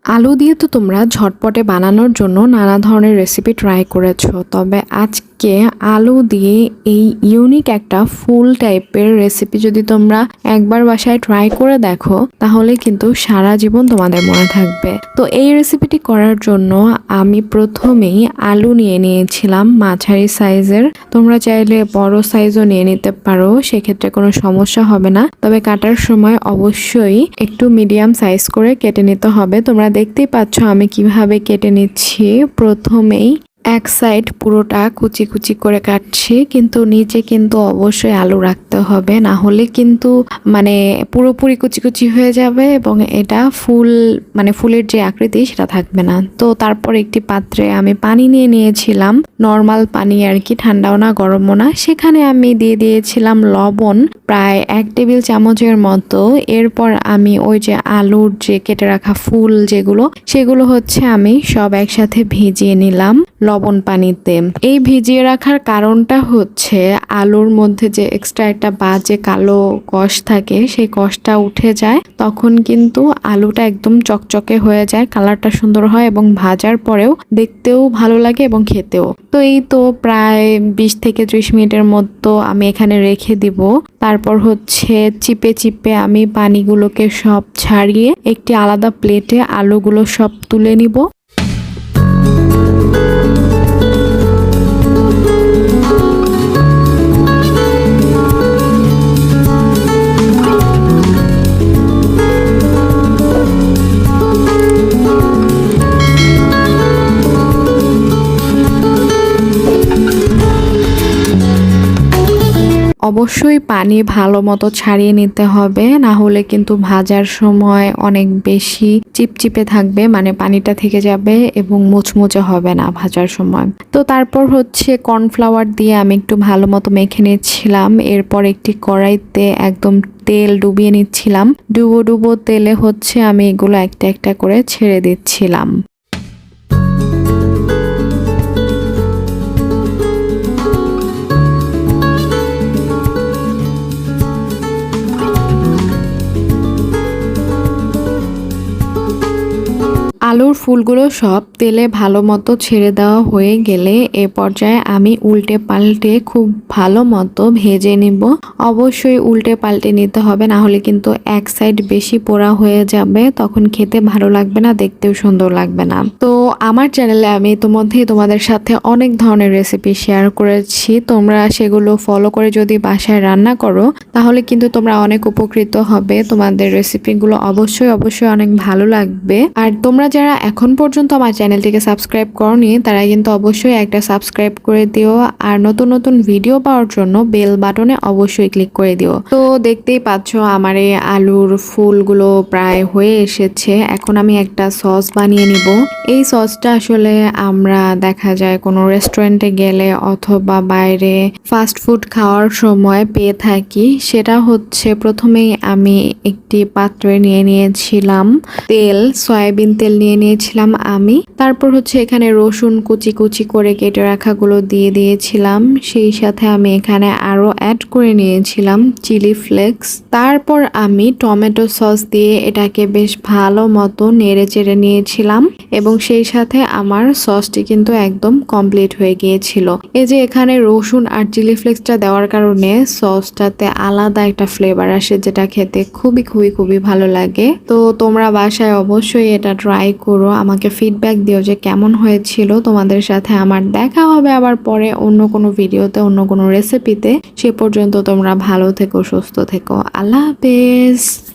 আলু দিয়ে তো তোমরা ঝটপটে বানানোর জন্য নানা ধরনের রেসিপি ট্রাই করেছো, তবে আজকে আলু দিয়ে এই ইউনিক একটা ফুল টাইপের রেসিপি যদি তোমরা একবার বাসায় ট্রাই করে দেখো তাহলে কিন্তু সারা জীবন তোমাদের মনে থাকবে। তো এই রেসিপিটি করার জন্য আমি প্রথমেই আলু নিয়ে নিয়েছিলাম মাঝারি সাইজের। তোমরা চাইলে বড় সাইজও নিয়ে নিতে পারো, সেক্ষেত্রে কোনো সমস্যা হবে না। তবে কাটার সময় অবশ্যই একটু মিডিয়াম সাইজ করে কেটে নিতে হবে। তোমরা দেখতেই পাচ্ছ আমি কিভাবে কেটে নিচ্ছি। প্রথমেই এক সাইড পুরোটা কুচি কুচি করে কাটছি, কিন্তু নিচে কিন্তু অবশ্যই আলু রাখতে হবে, না হলে কিন্তু পুরোপুরি কুচি কুচি হয়ে যাবে এবং এটা ফুলের যে আকৃতি সেটা থাকবে না। তো তারপর একটি পাত্রে আমি পানি নিয়ে নিয়েছিলাম, নর্মাল পানি আর কি, ঠান্ডাও না গরমও না। সেখানে আমি দিয়ে দিয়েছিলাম লবণ প্রায় 1 টেবিল চামচের মতো। এরপর আমি ওই যে আলুর যে কেটে রাখা ফুল সেগুলো হচ্ছে আমি সব একসাথে ভিজিয়ে নিলাম লবণ পানিতে। এই ভিজিয়ে রাখার কারণটা হচ্ছে আলুর মধ্যে যে এক্সট্রা একটা বাজে কালো কষ থাকে সেই কষটা উঠে যায়, তখন কিন্তু আলুটা একদম চকচকে হয়ে যায়, কালারটা সুন্দর হয় এবং ভাজার পরেও দেখতেও ভালো লাগে এবং খেতেও। তো এই তো প্রায় 20 থেকে 30 মিনিটের মতো আমি এখানে রেখে দিব। তারপর হচ্ছে চিপে চিপে আমি পানিগুলোকে সব ছাড়িয়ে একটি আলাদা প্লেটে আলুগুলো সব তুলে নিব। অবশ্যই পানি ভালো মতো ছাড়িয়ে নিতে হবে, না হলে কিন্তু ভাজার সময় অনেক বেশি চিপচিপে থাকবে, পানিটা থেকে যাবে এবং মুচমুচে হবে না ভাজার সময়। তো তারপর হচ্ছে কর্নফ্লাওয়ার দিয়ে আমি একটু ভালো মতো মেখে নিচ্ছিলাম। এরপর একটি কড়াইতে একদম তেল ডুবিয়ে নিচ্ছিলাম। ডুবো ডুবো তেলে হচ্ছে আমি এগুলো একটা একটা করে ছেড়ে দিচ্ছিলাম। আলুর ফুলগুলো সব তেলে ভালো মতো ছেড়ে দেওয়া হয়ে গেলে এ পর্যায়ে আমি উল্টে পাল্টে খুব ভালো মতো ভেজে নিব। অবশ্যই উল্টে পাল্টে নিতে হবে, না হলে কিন্তু এক সাইড বেশি পোড়া হয়ে যাবে, তখন খেতে ভালো লাগবে না, দেখতেও সুন্দর লাগবে না। তো আমার চ্যানেলে আমি ইতিমধ্যেই তোমাদের সাথে অনেক ধরনের রেসিপি শেয়ার করেছি, তোমরা সেগুলো ফলো করে যদি বাসায় রান্না করো তাহলে কিন্তু তোমরা অনেক উপকৃত হবে। তোমাদের রেসিপিগুলো অবশ্যই অনেক ভালো লাগবে। আর তোমরা যারা এখন পর্যন্ত আমার চ্যানেলটিকে সাবস্ক্রাইব করনি তারা কিন্তু অবশ্যই একটা সাবস্ক্রাইব করে দিও, আর নতুন নতুন ভিডিও পাওয়ার জন্য বেল বাটনে অবশ্যই ক্লিক করে দিও। তো দেখতেই পাচ্ছ আমার এই আলুর ফুলগুলো প্রায় হয়ে এসেছে। এখন আমি একটা সস বানিয়ে নিব। এই সসটা আসলে আমরা দেখা যায় কোনো রেস্টুরেন্টে গেলে অথবা বাইরে ফাস্ট ফুড খাওয়ার সময় পেয়ে থাকি। সেটা হচ্ছে প্রথমেই আমি একটি পাত্রে নিয়ে নিয়েছিলাম তেল, সয়াবিন তেল নিয়ে নিয়েছিলাম আমি। তারপর হচ্ছে এখানে রসুন কুচি কুচি করে কেটে রাখাগুলো দিয়ে দিয়েছিলাম। সেই সাথে আমি এখানে আরো অ্যাড করে নিয়েছিলাম চিলি ফ্লেক্স। তারপর আমি টমেটো সস দিয়ে এটাকে বেশ ভালো মতো নেড়ে চেড়ে নিয়েছিলাম এবং সেই সাথে আমার সসটি কিন্তু একদম কমপ্লিট হয়ে গিয়েছিল। এই যে এখানে রসুন আর চিলি ফ্লেক্সটা দেওয়ার কারণে সসটাতে আলাদা একটা ফ্লেভার আসে, যেটা খেতে খুবই খুবই খুবই ভালো লাগে। তো তোমরা বাসায় অবশ্যই এটা ট্রাই করো, আমাকে ফিডব্যাক দিও যে কেমন হয়েছিল। তোমাদের সাথে আমার দেখা হবে আবার পরে অন্য কোনো ভিডিওতে, অন্য কোনো রেসিপিতে। সে পর্যন্ত তোমরা ভালো থেকো, সুস্থ থেকো। আল্লাহ হাফেজ।